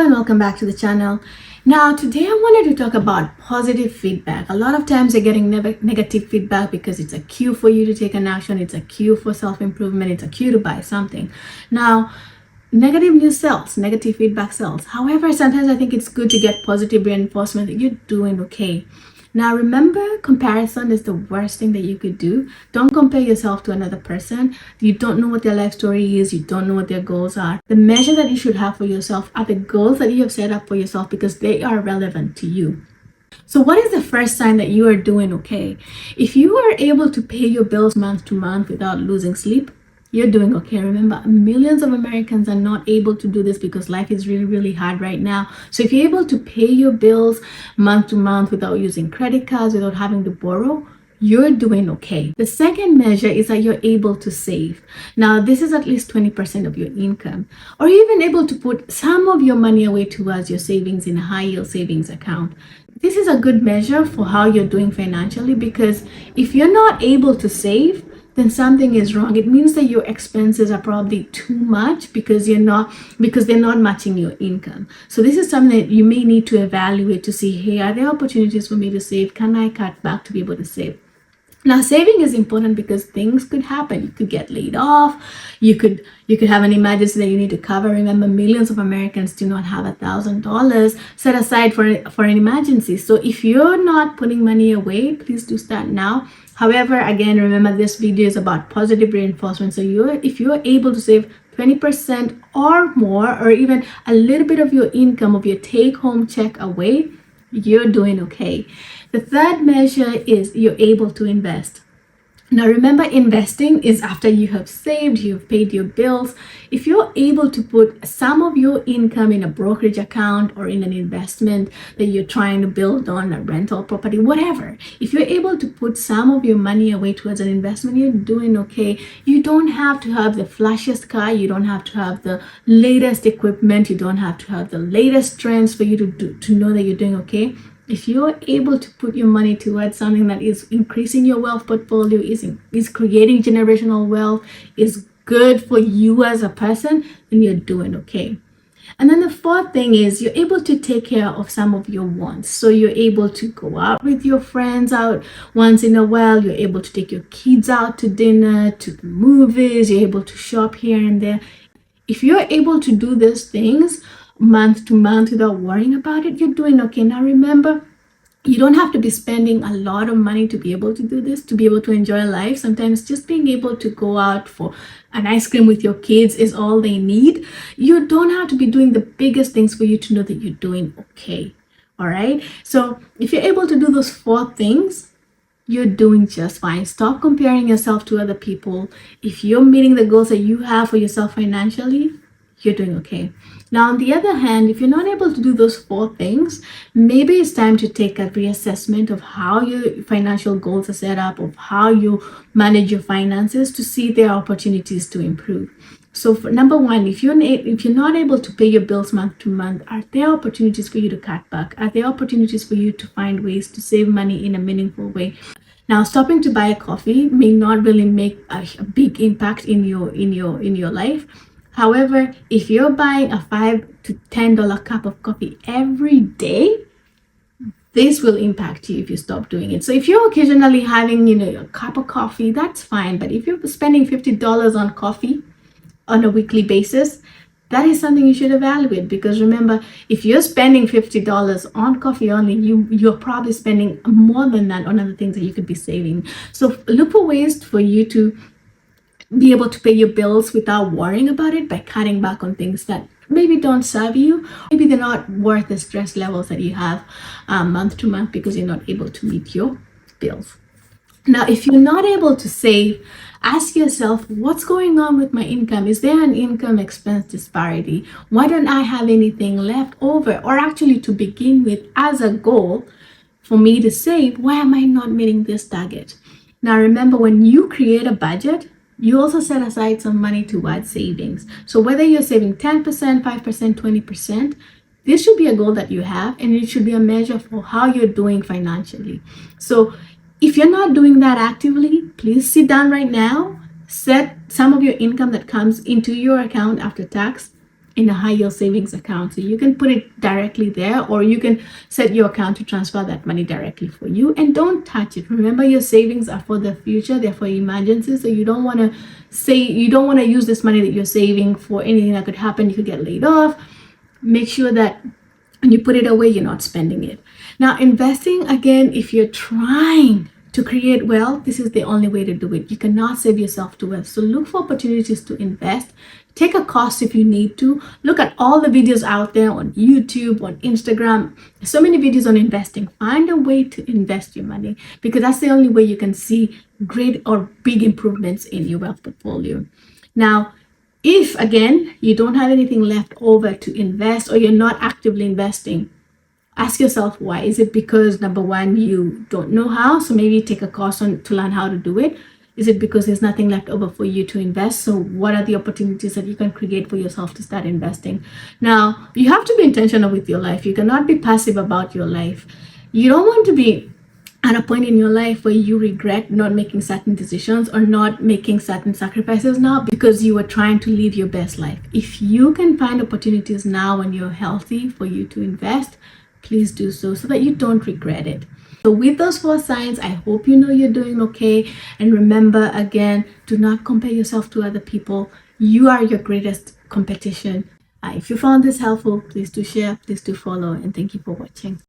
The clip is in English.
and welcome back to the channel. Now, today I wanted to talk about positive feedback. A lot of times you're getting negative feedback because it's a cue for you to take an action, it's a cue for self-improvement, it's a cue to buy something. Now, negative news sells, negative feedback sells. However, sometimes I think it's good to get positive reinforcement that you're doing okay. Now, remember, comparison is the worst thing that you could do. Don't compare yourself to another person. You don't know what their life story is. You don't know what their goals are. The measure that you should have for yourself are the goals that you have set up for yourself because they are relevant to you. So what is the first sign that you are doing okay? If you are able to pay your bills month to month without losing sleep, you're doing okay. Remember, millions of Americans are not able to do this because life is really, really hard right now. So if you're able to pay your bills month to month without using credit cards, without having to borrow, you're doing okay. The second measure is that you're able to save. Now, this is at least 20% of your income, or you're even able to put some of your money away towards your savings in a high yield savings account. This is a good measure for how you're doing financially, because if you're not able to save, then something is wrong. It means that your expenses are probably too much because they're not matching your income. So this is something that you may need to evaluate to see, hey, are there opportunities for me to save? Can I cut back to be able to save? Now, saving is important because things could happen. You could get laid off. You could have an emergency that you need to cover. Remember, millions of Americans do not have $1,000 set aside for an emergency. So if you're not putting money away, please do start now. However, again, remember, this video is about positive reinforcement. So if you're able to save 20% or more, or even a little bit of your income, of your take-home check away, you're doing okay. The third measure is you're able to invest. Now, remember, investing is after you have saved, you've paid your bills. If you're able to put some of your income in a brokerage account or in an investment that you're trying to build on, a rental property, whatever, if you're able to put some of your money away towards an investment, you're doing okay. You don't have to have the flashiest car. You don't have to have the latest equipment. You don't have to have the latest trends for you to know that you're doing okay. If you're able to put your money towards something that is increasing your wealth portfolio, is creating generational wealth, is good for you as a person, then you're doing okay. And then the fourth thing is you're able to take care of some of your wants. So you're able to go out with your friends out once in a while. You're able to take your kids out to dinner, to the movies. You're able to shop here and there. If you're able to do these things month to month without worrying about it, you're doing okay. Now, remember, you don't have to be spending a lot of money to be able to do this, to be able to enjoy life. Sometimes just being able to go out for an ice cream with your kids is all they need. You don't have to be doing the biggest things for you to know that you're doing okay. All right. So if you're able to do those four things, you're doing just fine. Stop comparing yourself to other people. If you're meeting the goals that you have for yourself financially, you're doing okay. Now, on the other hand, if you're not able to do those four things, maybe it's time to take a reassessment of how your financial goals are set up, of how you manage your finances, to see if there are opportunities to improve. So for number one, if you're not able to pay your bills month to month, are there opportunities for you to cut back? Are there opportunities for you to find ways to save money in a meaningful way? Now, stopping to buy a coffee may not really make a big impact in your life. However, if you're buying a $5 to $10 cup of coffee every day, this will impact you if you stop doing it. So if you're occasionally having, a cup of coffee, that's fine. But if you're spending $50 on coffee on a weekly basis, that is something you should evaluate, because remember, if you're spending $50 on coffee only, you're probably spending more than that on other things that you could be saving. So look for ways for you to be able to pay your bills without worrying about it by cutting back on things that maybe don't serve you. Maybe they're not worth the stress levels that you have month to month because you're not able to meet your bills. Now, if you're not able to save, ask yourself, what's going on with my income? Is there an income expense disparity? Why don't I have anything left over? Or actually, to begin with, as a goal for me to save, why am I not meeting this target? Now, remember, when you create a budget, you also set aside some money towards savings. So whether you're saving 10%, 5%, 20%, this should be a goal that you have, and it should be a measure for how you're doing financially. So if you're not doing that actively, please sit down right now, set some of your income that comes into your account after tax in a high yield savings account. So you can put it directly there, or you can set your account to transfer that money directly for you, and don't touch it. Remember, your savings are for the future, they're for emergencies. So you don't want to use this money that you're saving for anything that could happen. You could get laid off. Make sure that when you put it away, you're not spending it. Now, investing, again, if you're trying to create wealth, this is the only way to do it. You cannot save yourself to wealth. So look for opportunities to invest. Take a course if you need to. Look at all the videos out there on YouTube, on Instagram. So many videos on investing. Find a way to invest your money, because that's the only way you can see great or big improvements in your wealth portfolio. Now, if again, you don't have anything left over to invest, or you're not actively investing, ask yourself why. Is it because, number one, you don't know how? So maybe take a course to learn how to do it. Is it because there's nothing left over for you to invest? So what are the opportunities that you can create for yourself to start investing? Now, you have to be intentional with your life. You cannot be passive about your life. You don't want to be at a point in your life where you regret not making certain decisions or not making certain sacrifices now because you were trying to live your best life. If you can find opportunities now when you're healthy for you to invest, please do so that you don't regret it. So with those 4 signs, I hope you know you're doing okay. And remember, again, do not compare yourself to other people. You are your greatest competition. If you found this helpful, please do share, please do follow, and thank you for watching.